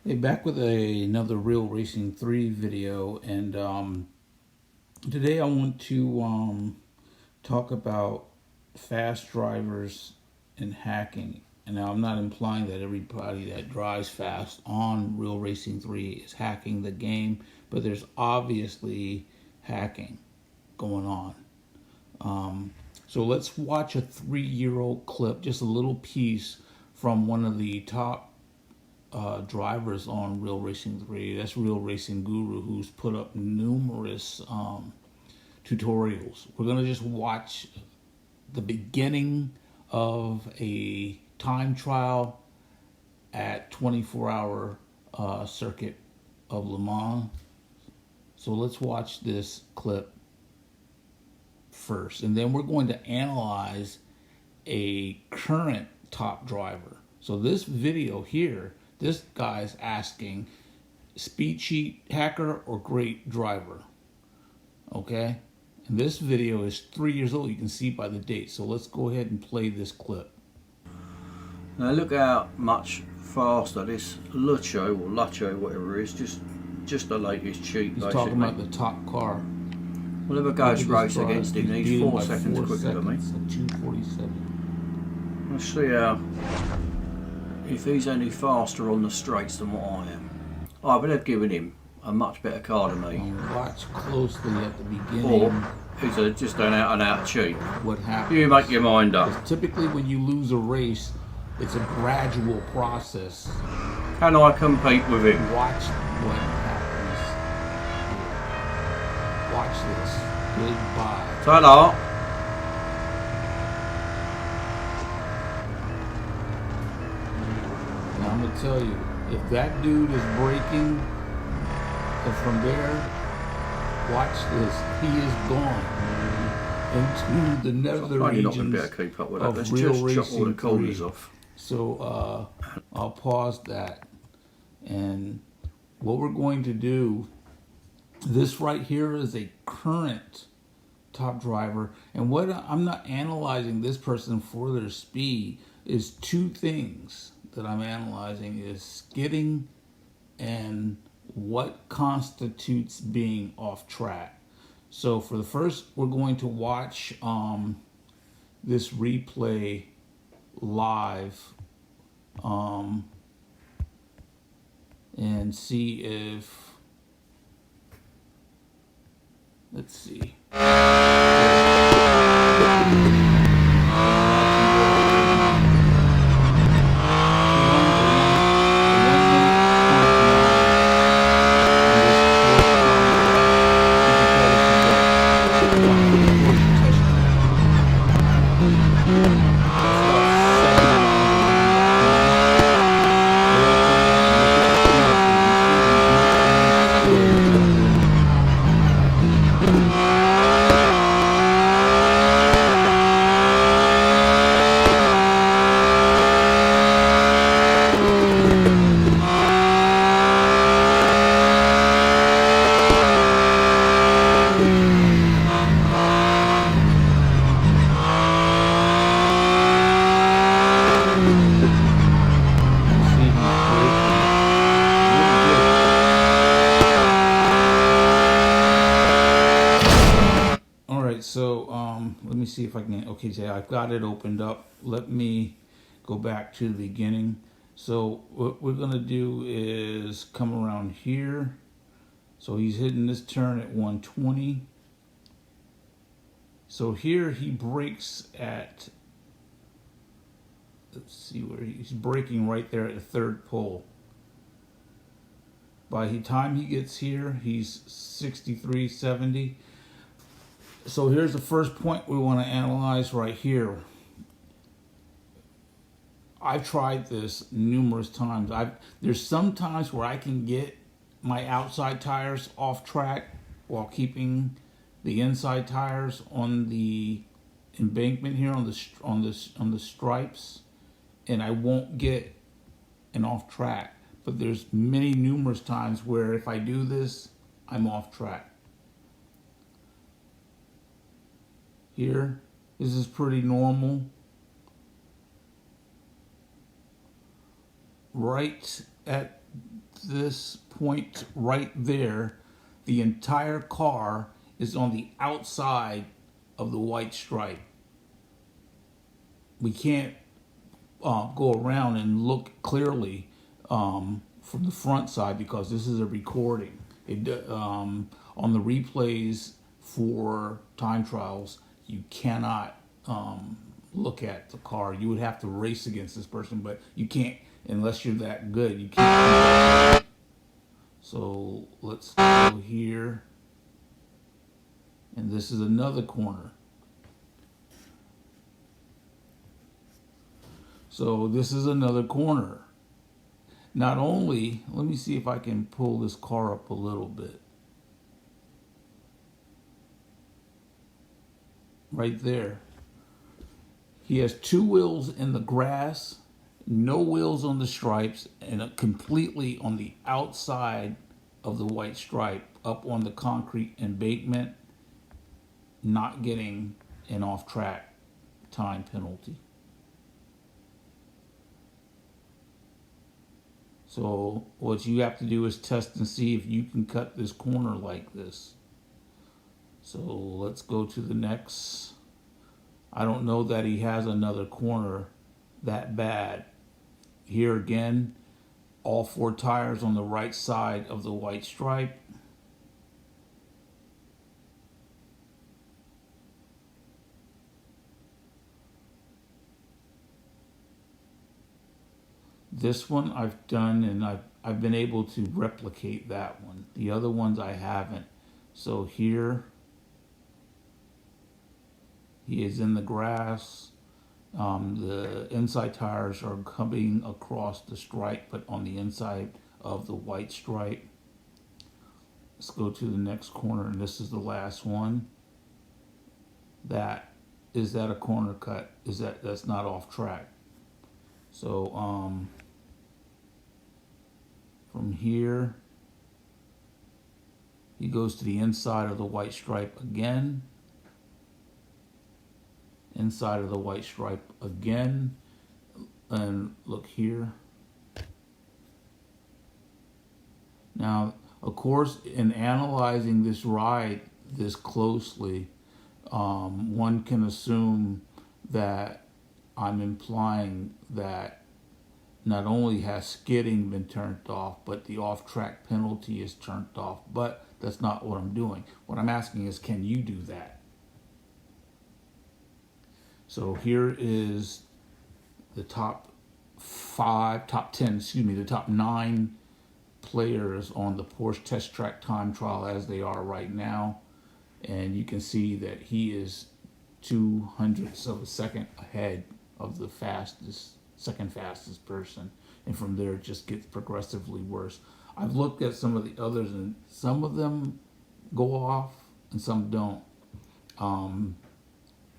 Hey, back with another Real Racing 3 video, and today I want to talk about fast drivers and hacking. And now I'm not implying that everybody that drives fast on Real Racing 3 is hacking the game, but there's obviously hacking going on. So let's watch a 3-year-old clip, just a little piece from one of the top drivers on Real Racing 3. That's RealRacingGuru, who's put up numerous tutorials. We're going to just watch the beginning of a time trial at 24-hour circuit of Le Mans. So let's watch this clip first, and then we're going to analyze a current top driver. So this video here, this guy's asking, speed cheat hacker or great driver? Okay, and this video is 3 years old. You can see by the date. So let's go ahead and play this clip. Now look how much faster this Lucho or Lucho, whatever it is, just the latest cheat. He's basically talking about the top car. Whatever goes race against him, he's 4 seconds quicker than me. So 2:47. Let's see how, if he's any faster on the straights than what I am. I would have given him a much better car than me. Watch closely at the beginning. Or he's just an out and out cheat. What happens? You make your mind up. Typically when you lose a race, it's a gradual process. Can I compete with him? Watch what happens. Watch this. Goodbye. Ta-da! Now I'm gonna tell you, if that dude is braking, and from there, watch this. He is gone into the nether You're not going to be able regions to keep up with that. of Let's Real just chop all the Racing corners 3. off. So I'll pause that, and what we're going to do, this right here is a current top driver, and what I'm not analyzing this person for their speed, is two things that I'm analyzing, is skidding and what constitutes being off track. So for the first, we're going to watch this replay live and see if, let's see. So let me see if I can, okay, so I've got it opened up. Let me go back to the beginning. So what we're gonna do is come around here. So he's hitting this turn at 120. So here he brakes at, let's see where he's braking right there at the third pole. By the time he gets here, he's 63.70. So here's the first point we want to analyze right here. I've tried this numerous times. There's some times where I can get my outside tires off track while keeping the inside tires on the embankment here on the stripes, and I won't get an off track. But there's numerous times where if I do this, I'm off track. Here, this is pretty normal. Right at this point right there, the entire car is on the outside of the white stripe. We can't go around and look clearly from the front side because this is a recording. On the replays for time trials, you cannot look at the car. You would have to race against this person, but you can't unless you're that good. You can't. So let's go here, and this is another corner. So this is another corner. Not only, let me see if I can pull this car up a little bit. Right there. He has two wheels in the grass, no wheels on the stripes, and completely on the outside of the white stripe, up on the concrete embankment, not getting an off-track time penalty. So what you have to do is test and see if you can cut this corner like this. So let's go to the next. I don't know that he has another corner that bad. Here again, all four tires on the right side of the white stripe. This one I've done, and I've been able to replicate that one. The other ones I haven't. So here, he is in the grass. The inside tires are coming across the stripe, but on the inside of the white stripe. Let's go to the next corner, and this is the last one. Is that a corner cut? That's not off track? So from here, he goes to the inside of the white stripe again. Inside of the white stripe again. And look here. Now, of course, in analyzing this ride this closely, one can assume that I'm implying that not only has skidding been turned off, but the off-track penalty is turned off. But that's not what I'm doing. What I'm asking is, can you do that? So here is the top 9 players on the Porsche Test Track time trial as they are right now. And you can see that he is 0.02 of a second ahead of the second fastest person. And from there, it just gets progressively worse. I've looked at some of the others, and some of them go off and some don't.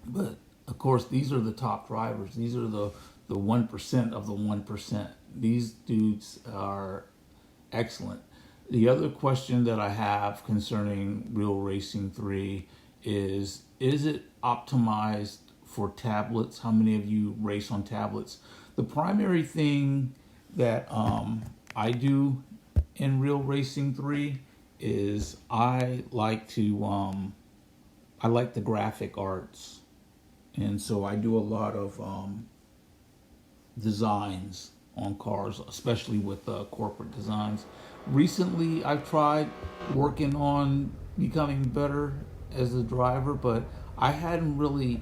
But of course, these are the top drivers. These are the 1% of the 1%. These dudes are excellent. The other question that I have concerning Real Racing 3 is it optimized for tablets? How many of you race on tablets? The primary thing that I do in Real Racing 3 is I like the graphic arts. And so I do a lot of designs on cars, especially with corporate designs. Recently, I've tried working on becoming better as a driver, but I hadn't really.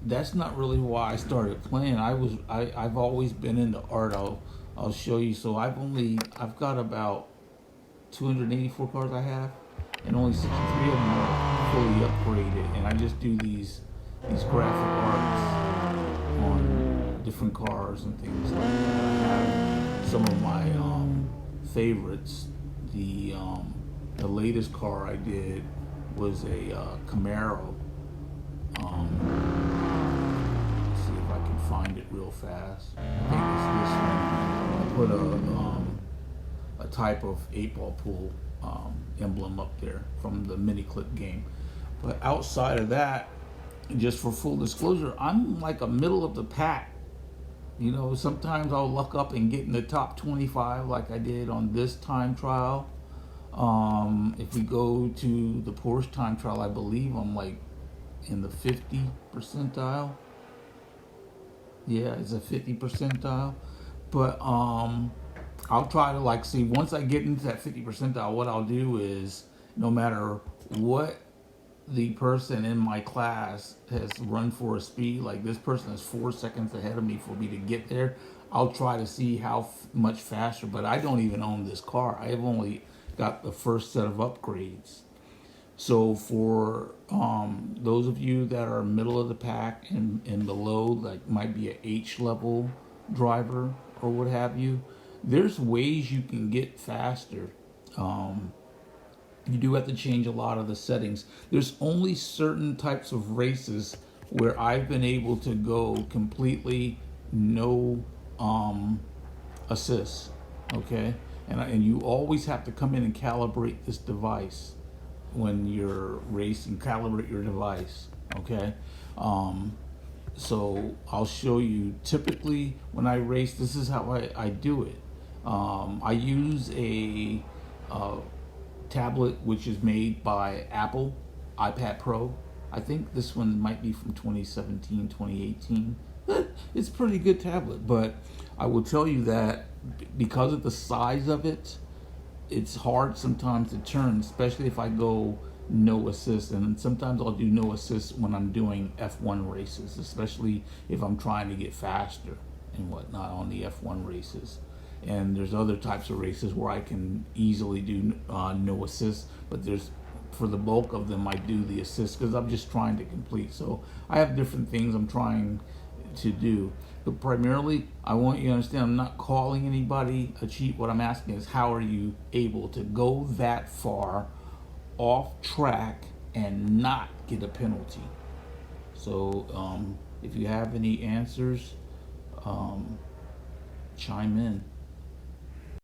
That's not really why I started playing. I've always been into art. I'll show you. So I've got about 284 cars I have, and only 63 of them are fully upgraded. And I just do these graphic arts on different cars and things like that. I have some of my favorites. The latest car I did was a Camaro. Let's see if I can find it real fast. I think it's this one. I put a type of 8-ball pool emblem up there from the mini clip game. But outside of that, just for full disclosure, I'm like a middle of the pack You know, sometimes I'll luck up and get in the top 25 like I did on this time trial. If we go to the Porsche time trial, I believe I'm like in the 50 percentile. Yeah, it's a 50 percentile. But I'll try to like see once I get into that 50 percentile, what I'll do is no matter what the person in my class has run for a speed, like this person is 4 seconds ahead of me for me to get there, I'll try to see how much faster. But I don't even own this car. I have only got the first set of upgrades. So for those of you that are middle of the pack and below, like might be a H level driver or what have you, there's ways you can get faster. You do have to change a lot of the settings. There's only certain types of races where I've been able to go completely no assist. Okay, and you always have to come in and calibrate this device when you're racing. Calibrate your device. Okay. So I'll show you. Typically, when I race, this is how I do it. I use a tablet which is made by Apple, iPad Pro. I think this one might be from 2017, 2018. It's a pretty good tablet, but I will tell you that because of the size of it, it's hard sometimes to turn, especially if I go no assist. And sometimes I'll do no assist when I'm doing F1 races, especially if I'm trying to get faster and whatnot on the F1 races. And there's other types of races where I can easily do no assist, but there's for the bulk of them I do the assist because I'm just trying to complete. So I have different things I'm trying to do, but primarily I want you to understand I'm not calling anybody a cheat. What I'm asking is how are you able to go that far off track and not get a penalty? So if you have any answers, chime in.